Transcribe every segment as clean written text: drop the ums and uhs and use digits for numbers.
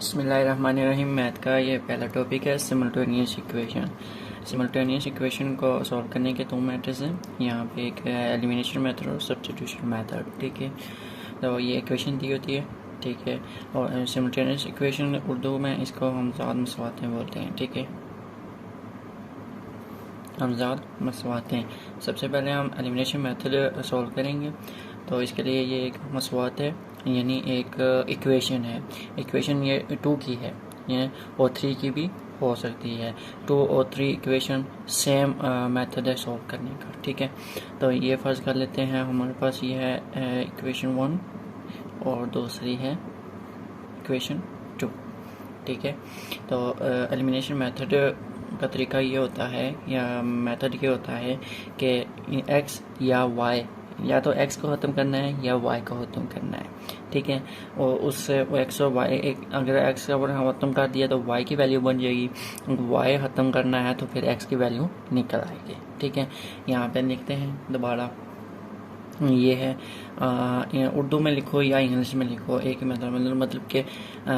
बिस्मिल्लाहिर्रहमानिर्रहीम। मैथ का ये पहला टॉपिक है सिमल्टेनियस इक्वेशन। सिमल्टेनियस इक्वेशन को सॉल्व करने के दो मेथड्स हैं। यहाँ पे एक है एलिमिनेशन मेथड और सब्स्टिट्यूशन मेथड। ठीक है, तो ये इक्वेशन दी होती है। ठीक है, और सिमल्टेनियस इक्वेशन उर्दू में इसको हमज़ाद मसवातें बोलते हैं। ठीक है, हमज़ाद मसवातें। सबसे पहले हम एलिमिनेशन मेथड सॉल्व करेंगे। तो इसके लिए ये एक मसवात है, यानी एक इक्वेशन है। इक्वेशन ये 2 की है, ये और 3 की भी हो सकती है। 2 और 3 इक्वेशन सेम मेथड है सॉल्व करने का। ठीक है, तो ये फ़र्ज़ कर लेते हैं हमारे पास ये है इक्वेशन 1 और दूसरी है इक्वेशन 2। ठीक है, तो एलिमिनेशन मेथड का तरीका ये होता है या मेथड ये होता है कि x या y, या तो x को ख़त्म करना है या y को ख़त्म करना है। ठीक है, और उससे वो x और y अगर x का ख़त्म कर दिया तो y की वैल्यू बन जाएगी, y ख़त्म करना है तो फिर x की वैल्यू निकल आएगी। ठीक है, यहाँ पे लिखते हैं दोबारा, ये है उर्दू में लिखो या इंग्लिश में लिखो, एक ही मतलब कि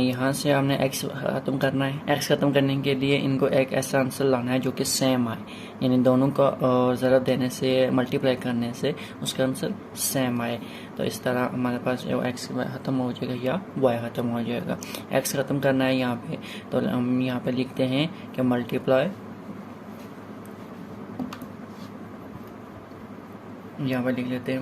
यहाँ से हमने x ख़त्म करना है। x ख़त्म करने के लिए इनको एक ऐसा आंसर लाना है जो कि सेम आए, यानी दोनों का ज़रूरत देने से मल्टीप्लाई करने से उसका आंसर सेम आए। तो इस तरह हमारे पास x ख़त्म हो जाएगा या y ख़त्म हो जाएगा। x ख़त्म करना है यहाँ पे, तो हम यहाँ पे लिखते हैं कि मल्टीप्लाई, यहाँ पर लिख लेते हैं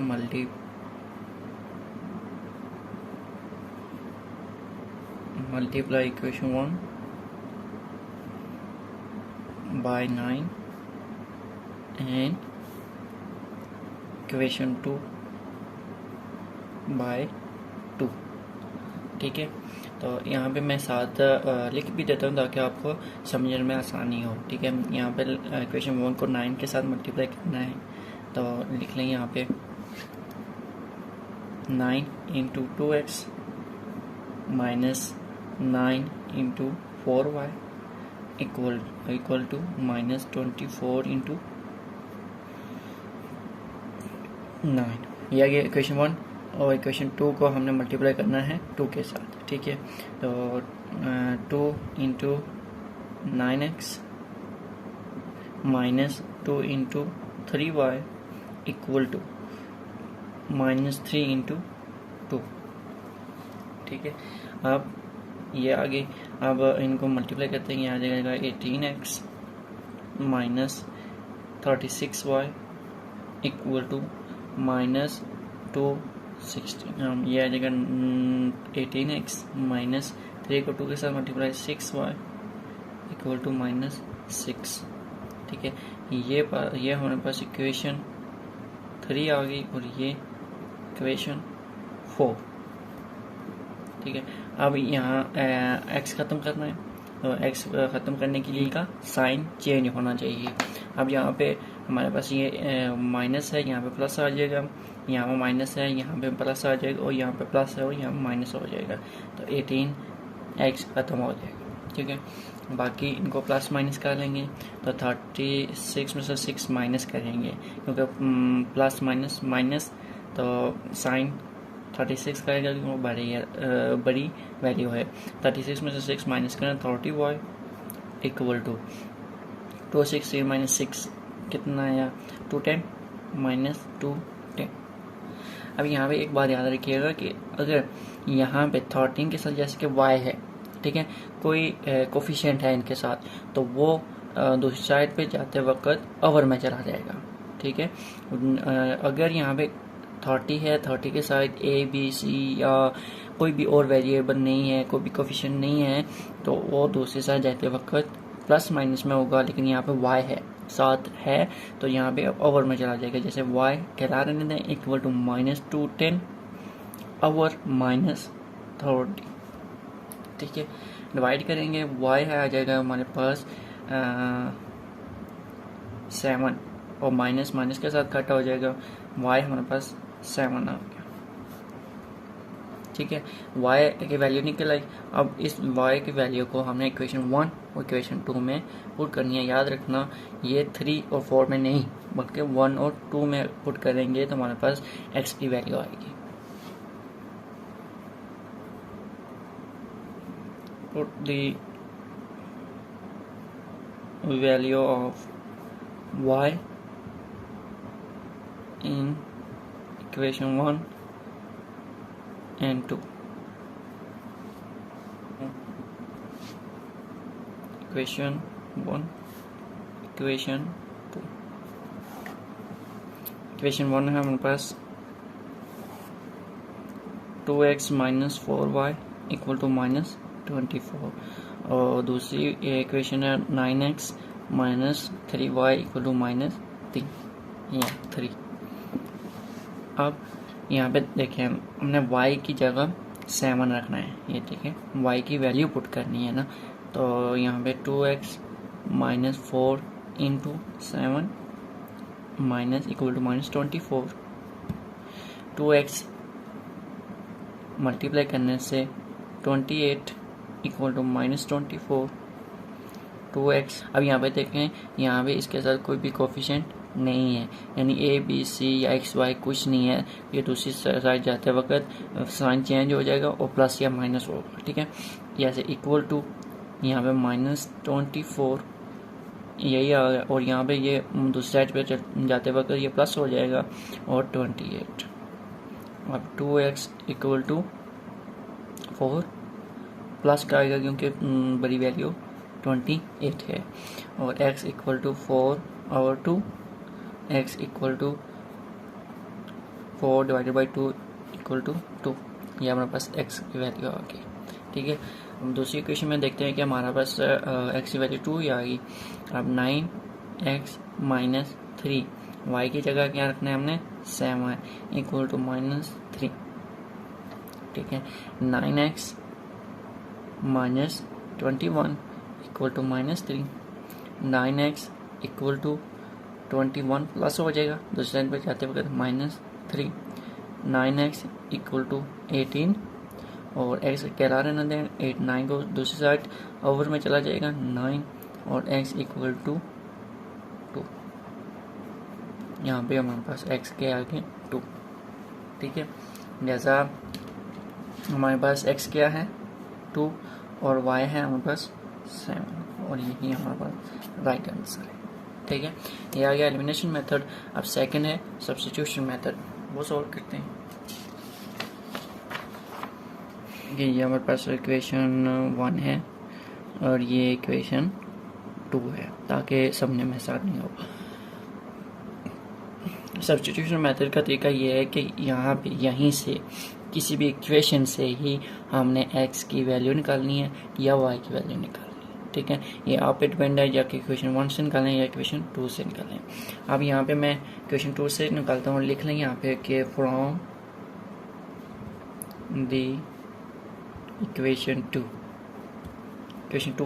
multiply equation 1 by 9 and equation 2 by 2। ठीक है, तो यहाँ पे मैं साथ लिख भी देता हूँ ताकि आपको समझने में आसानी हो। ठीक है, यहाँ पे इक्वेशन 1 को 9 के साथ मल्टीप्लाई करना है, तो लिख लें यहाँ पे 9 into 2x minus 9 into 4y equal to minus 24 into 9। यह गया इक्वेशन 1, और इक्वेशन 2 को हमने मल्टीप्लाई करना है 2 के साथ। ठीक है, तो 2 into 9x minus 2 into 3y equal to minus 3 into 2। ठीक है, अब ये आगे, अब इनको मल्टीप्लाई करते हैं, यहाँ आ जाएगा 18x minus 36y equal to minus 216। ये आ जाएगा 18x माइनस 3 को 2 के साथ multiply 6y equal to minus 6। ठीक है, ये हमारे पास इक्वेशन 3 आ गई और ये इक्वेशन 4। ठीक है, अब यहाँ x ख़त्म करना है, तो x ख़त्म करने के लिए का साइन चेंज होना चाहिए। अब यहाँ पे हमारे पास ये माइनस है, यहाँ पे प्लस आ जाएगा, यहाँ पे माइनस है, यहाँ पे प्लस आ जाएगा, और यहाँ पे प्लस है और यहाँ पे माइनस हो जाएगा, तो 18x ख़त्म हो जाएगा। ठीक है, बाकी इनको प्लस माइनस कर लेंगे, तो 36 में से 6 माइनस करेंगे, क्योंकि प्लस माइनस माइनस, तो साइन 36 करेगा क्योंकि वो बड़ी वैल्यू है। 36 में से 6 माइनस करें 30y इक्वल टू 260 माइनस 6 कितना आया 210 माइनस 210। अब यहाँ पे एक बात याद रखिएगा कि अगर यहाँ पे 13 के साथ जैसे कि y है, ठीक है, कोई कोफिशिएंट है इनके साथ, तो वो दूसरी साइड पे जाते वक्त ओवर में चला जाएगा। ठीक है, अगर यहाँ पे 30 है, 30 के साथ a b c या कोई भी और वेरिएबल नहीं है, कोई भी कोफिशिएंट नहीं है, तो वो दूसरी साइड जाते वक्त प्लस माइनस में होगा। लेकिन यहाँ पे y है साथ है, तो यहाँ पे ओवर में चला जाएगा। जैसे y कहला रहने दें equal to minus 210 over minus 30। ठीक है, डिवाइड करेंगे, y है आ जाएगा हमारे पास 7, और माइनस माइनस के साथ कट हो जाएगा, y हमारे पास 7 आ गया। ठीक है, y की वैल्यू निकल आई। अब इस y की वैल्यू को हमने इक्वेशन 1 और इक्वेशन 2 में पुट करनी है। याद रखना, ये 3 और 4 में नहीं बल्कि 1 और 2 में पुट करेंगे तो हमारे पास x की वैल्यू आएगी। put the value of y in equation 1 and 2. Equation 1, equation 2. Equation 1 है हमारे पास 2x minus 4y equal to minus 24 और दूसरी इक्वेशन है 9x minus 3y equal to minus 3। अब यहाँ पे देखें हमने y की जगह 7 रखना है, ये ठीक है, y की वैल्यू पुट करनी है ना, तो यहाँ पे 2x minus 4 into 7 minus equal to minus 24। 2x multiply करने से 28 इक्वल टू माइनस 24। 2x अब यहाँ पे देखें, यहाँ पे इसके साथ कोई भी कोफिशिएंट नहीं है, यानी a b c या x y कुछ नहीं है, ये दूसरी साइड जाते वक्त साइन चेंज हो जाएगा और प्लस या माइनस होगा, ठीक है। जैसे इक्वल टू यहाँ पे माइनस 24 यही आ गया और यहाँ पे ये दूसरी साइड पे जाते वक्त ये प्लस हो जाएगा और 28। अब 2x इक्वल टू 4 प्लस का आएगा क्योंकि बड़ी वैल्यू 28 है और x इक्वल टू 4 और 2, x equal to 4 divided by 2 equal to 2, ये हमारे पास x की वैल्यू आ गई, ठीक है। हम दूसरी इक्वेशन में देखते हैं कि हमारे पास x की वैल्यू 2 ही आ गई। अब 9x माइनस 3 y की जगह क्या रखना है हमने 7 इक्वल टू माइनस 3, ठीक है। 9x minus 21 equal to minus 3, 9x equal to 21 plus हो जाएगा दूसरी साइड पर जाते वक्त माइनस 3, 9x इक्वल टू 18 और x क्या रहने दें 8, 9 को दूसरी साइड ओवर में चला जाएगा 9 और x इक्वल टू 2। यहाँ पे हमारे पास x के आगे 2, ठीक है। जैसा हमारे पास x क्या है 2 और y है हमारे पास 7 और यही हमारे पास राइट आंसर है, ठीक है। ये आ गया एलिमिनेशन मेथड। अब सेकंड है सब्स्टिट्यूशन मेथड, वो सॉल्व करते हैं। ये हमारे पास इक्वेशन 1 है और ये इक्वेशन 2 है ताकि समझने में आसान नहीं हो। सब्स्टिट्यूशन मेथड का तरीका ये है कि यहाँ पे यहीं से किसी भी इक्वेशन से ही हमने x की वैल्यू निकालनी है या y की वैल्यू निकालनी है, ठीक है। ये आप पे डिपेंड है या कि इक्वेशन 1 से निकालें या इक्वेशन 2 से निकालें। अब यहाँ पे मैं इक्वेशन 2 से निकालता हूँ, लिख लें यहाँ पे कि फ्रॉम द इक्वेशन 2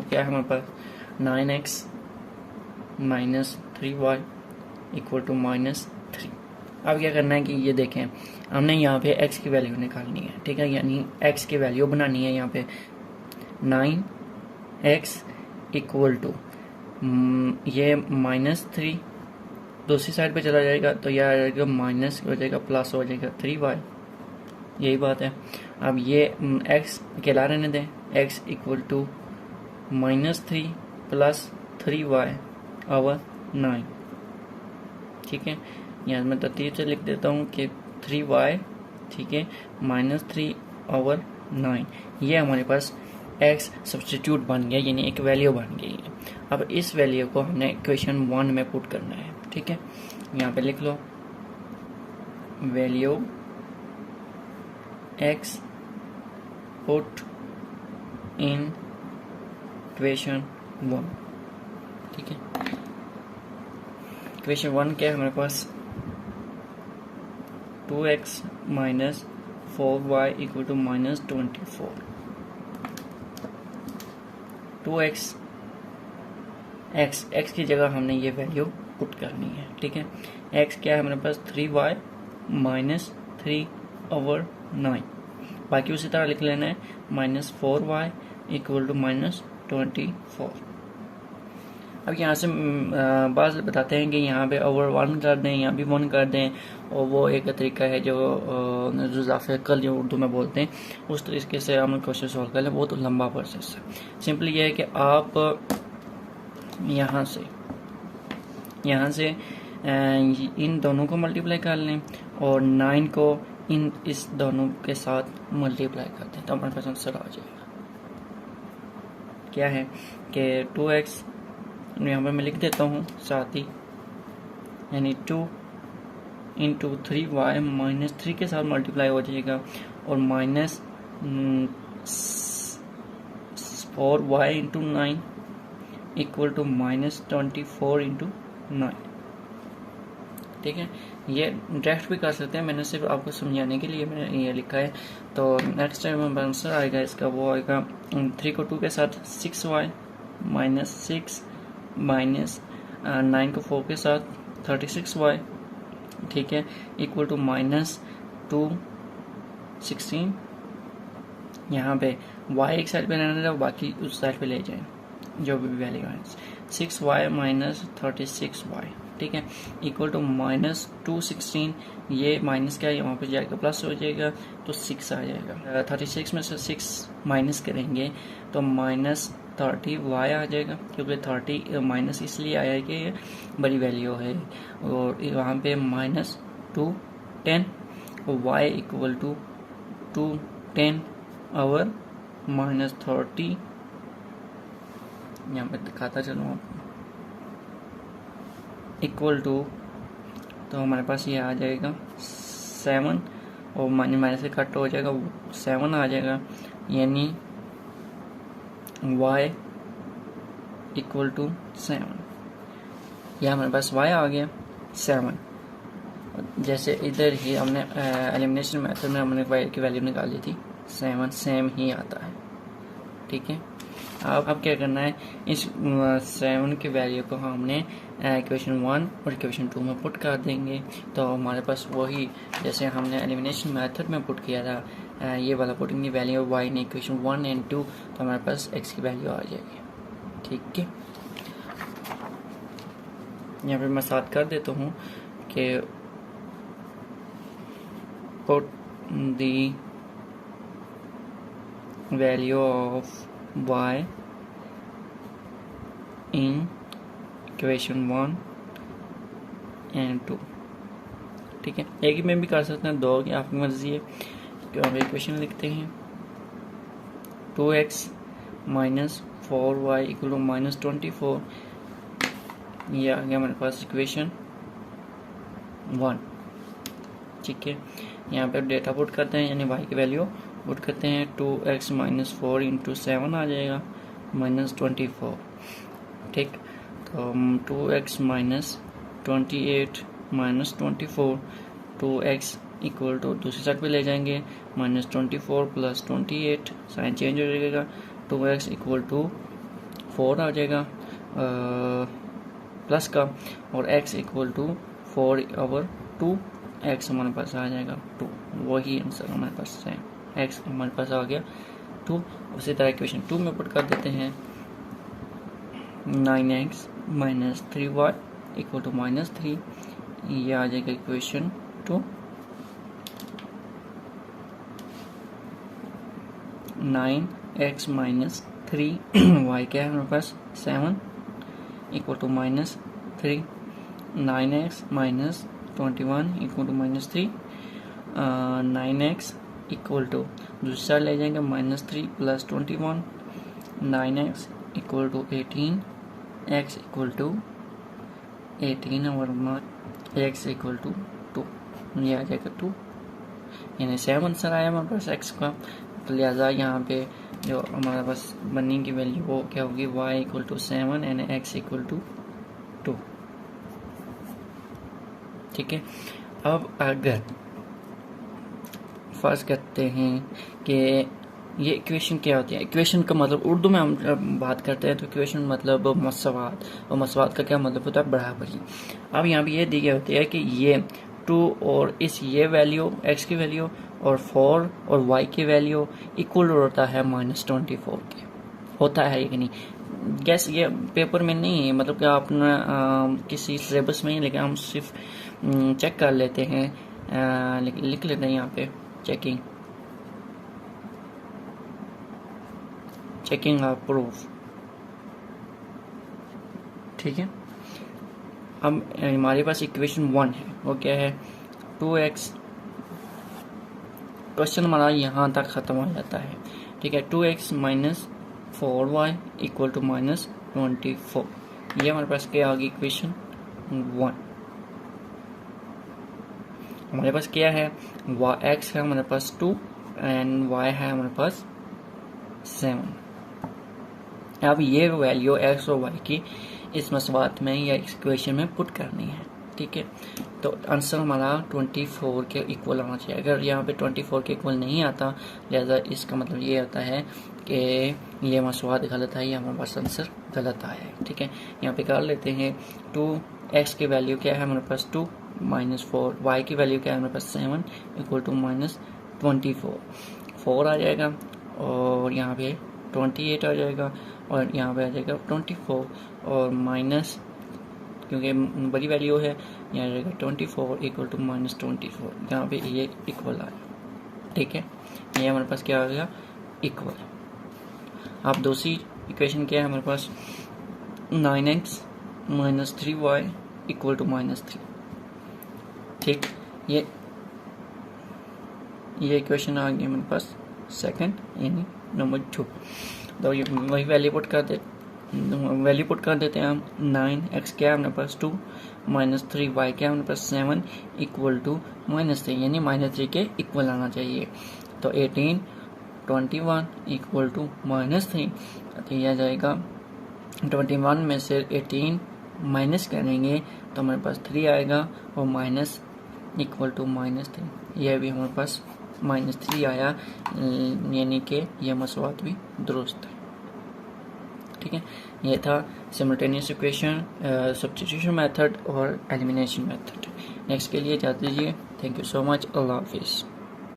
क्या है हमारे पास 9x minus 3y equal to minus 3। अब क्या करना है कि ये देखें हमने यहाँ पे x की वैल्यू निकालनी है, ठीक है, यानी x की वैल्यू बनानी है। यहाँ पे 9x इक्वल टू ये माइनस 3 दूसरी साइड पे चला जाएगा तो यह आ जाएगा माइनस हो जाएगा प्लस हो जाएगा 3y, यही बात है। अब ये x अकेला रहने दें, x equal to minus 3 plus 3y over 9, ठीक है। यहाँ मैं तरतीब से लिख देता हूँ कि 3y, ठीक है, माइनस 3 ओवर 9, ये हमारे पास x सब्स्टिट्यूट बन गया, यानी एक वैल्यू बन गई है। अब इस वैल्यू को हमने इक्वेशन 1 में पुट करना है, ठीक है। यहाँ पे लिख लो value x put in equation 1, ठीक है। इक्वेशन 1 क्या है हमारे पास 2x minus 4y equal to minus 24। 2x x की जगह हमने ये वैल्यू पुट करनी है, ठीक है। x क्या है हमारे पास 3y माइनस 3 ओवर 9, बाकी उसी तरह लिख लेना है minus 4y equal to minus 24। अब यहाँ से बाज़ बताते हैं कि यहाँ पे ओवर 1 कर दें, यहाँ भी 1 कर दें, और वो एक तरीका है जो जुज़ाफ़े कल जो उर्दू में बोलते हैं, उस तरीके से हम क्वेश्चन सॉल्व कर लें। वो तो लंबा प्रोसेस है। सिंपली ये है कि आप यहाँ से इन दोनों को मल्टीप्लाई कर लें और 9 को इस दोनों के साथ मल्टीप्लाई कर दें, तो हमारे पास आंसर आ जाएगा। क्या है कि 2x यहाँ पर मैं लिख देता हूँ साथ ही, यानी 2 इंटू 3y माइनस 3 के साथ मल्टीप्लाई हो जाएगा, और minus 4y into 9 equal to minus 24 into 9। ठीक है, ये डायरेक्ट भी कर सकते हैं, मैंने सिर्फ आपको समझाने के लिए मैंने ये लिखा है। तो नेक्स्ट टाइम आंसर आएगा इसका, वो आएगा 3 को 2 के साथ 6y माइनस 6 माइनस 9 को 4 के साथ 36y, ठीक है, इक्वल टू माइनस 216। यहाँ पे y एक साइड पे रहने दो, बाकी उस साइड पे ले जाएं जो भी वैल्यू है। 6y माइनस 36y, ठीक है, इक्वल टू माइनस 216। ये माइनस क्या है, वहाँ पे जाएगा प्लस हो जाएगा, तो 6 आ जाएगा। 36 में से 6 माइनस करेंगे तो माइनस 30y आ जाएगा, क्योंकि 30 माइनस इसलिए आया है कि ये बड़ी वैल्यू है, और वहाँ पे माइनस 210 और y इक्वल टू 210 और माइनस 30, यहाँ पे दिखाता चलूँ आपको, इक्वल टू, तो हमारे पास ये आ जाएगा 7 और माइनस से कट हो जाएगा, 7 आ जाएगा, यानी y इक्वल टू 7। यह हमारे पास y आ गया 7। जैसे इधर ही हमने एलिमिनेशन मेथड में हमने y की वैल्यू निकाली थी 7, सेम ही आता है। ठीक है, अब क्या करना है, इस 7 की वैल्यू को हमने इक्वेशन 1 और इक्वेशन 2 में पुट कर देंगे, तो हमारे पास वही जैसे हमने एलिमिनेशन मेथड में पुट किया था, ये वाला पुटिंग की वैल्यू y ने इक्वेशन 1 एंड 2, तो हमारे पास x की वैल्यू आ जाएगी। ठीक है, यहाँ पे मैं साथ कर देता हूँ कि put the value of y in equation 1 and 2। ठीक है, एक ही में भी कर सकते हैं, दो की आपकी मर्जी है। तो हम इक्वेशन लिखते हैं 2x minus 4y equal to minus 24, ये आ गया हमारे पास इक्वेशन 1। ठीक है, यहाँ पे डेटा पुट करते हैं, यानी y की वैल्यू पुट करते हैं, 2x माइनस 4 इंटू 7 आ जाएगा माइनस 24। ठीक, तो 2x minus 28 minus 24, 2x equal to दूसरी साइड पे ले जाएंगे, माइनस 24 प्लस 28, साइन चेंज हो जाएगा, 2x इक्वल टू 4 आ जाएगा प्लस का, और x equal to 4 over 2, x हमारे पास आ जाएगा 2। वही आंसर हमारे पास है, x हमारे पास आ गया 2। उसी तरह इक्वेशन 2 में पुट कर देते हैं, 9x minus 3y equal to minus 3, ये आ जाएगा इक्वेशन 2। 9x माइनस 3y क्या है हमारे पास 7 equal to minus 3, 9x minus 21 equal to minus 3, 9x equal to दूसरी साइड ले जाएंगे minus 3 plus 21, 9x equal to 18, x equal to 18 और x इक्वल टू 2, ये आ जाएगा 2, यानी 7 आंसर आया हमारे पास x का। तो लिहाजा यहाँ पे जो हमारे पास बनने की वैल्यू वो क्या होगी, y equal to 7 and x equal to 2। ठीक है, अब अगर फर्ज करते हैं कि ये इक्वेशन क्या होती है, इक्वेशन का मतलब उर्दू में हम बात करते हैं तो इक्वेशन मतलब मसवात, और मसवात का क्या मतलब होता है, बराबरी। अब यहाँ पे ये दी गई होती है कि ये 2 और ये वैल्यू x की वैल्यू और 4 और y की वैल्यू इक्वल होता है माइनस 24 के, होता है कि नहीं, गैस ये पेपर में नहीं है, मतलब कि आपने किसी सिलेबस में ही, लेकिन हम सिर्फ चेक कर लेते हैं, लिख लेते हैं यहाँ पे चेकिंग ऑफ प्रूफ। ठीक है, अब हमारे पास इक्वेशन 1 है, वो क्या है 2x। क्वेश्चन हमारा यहाँ तक ख़त्म हो जाता है। ठीक है, 2x minus 4y equal to minus 24, ये हमारे पास क्या आ गई इक्वेशन 1। हमारे पास क्या है x है हमारे पास 2 एंड y है हमारे पास 7। अब ये वैल्यू x और y की इस मसवात में या इक्वेशन में पुट करनी है। ठीक है, तो आंसर हमारा 24 के इक्वल आना चाहिए। अगर यहाँ पे 24 के इक्वल नहीं आता, लिहाजा इसका मतलब ये आता है कि ये मसवात गलत है, या हमारे पास आंसर गलत आया है। ठीक है, यहाँ पे कर लेते हैं 2x की वैल्यू क्या है हमारे पास 2 माइनस 4, y की वैल्यू क्या है हमारे पास 7 इक्वल टू माइनस 24, 4 आ जाएगा और यहाँ पे 28 आ जाएगा और यहाँ पे आ जाएगा 24 और माइनस, क्योंकि बड़ी वैल्यू है, यहाँ आ जाएगा 24 इक्वल टू माइनस 24, यहाँ पे ये इक्वल आया। ठीक है, ये हमारे पास क्या आ गया इक्वल। अब दूसरी इक्वेशन क्या है हमारे पास 9x minus 3y equal to minus 3। ठीक, ये इक्वेशन आ गई हमारे पास सेकंड यानी नंबर 2। तो ये वही वैल्यू पुट कर देते हैं हम। 9x क्या है हमारे पास 2 माइनस 3y क्या है हमारे पास 7 इक्वल टू माइनस 3, यानी माइनस 3 के इक्वल आना चाहिए। तो 18 21 इक्वल टू माइनस 3, तो यह आ जाएगा 21 में से 18 माइनस करेंगे तो हमारे पास 3 आएगा और माइनस इक्वल टू माइनस 3, यह भी हमारे पास माइनस 3 आया, यानी कि यह मसवात भी दुरुस्त है। ठीक है, ये था सिमल्टेनियस इक्वेशन, सब्स्टिट्यूशन मेथड और एलिमिनेशन मेथड। नेक्स्ट के लिए जाते दीजिए। Thank you so much. अल्लाह हाफिज़।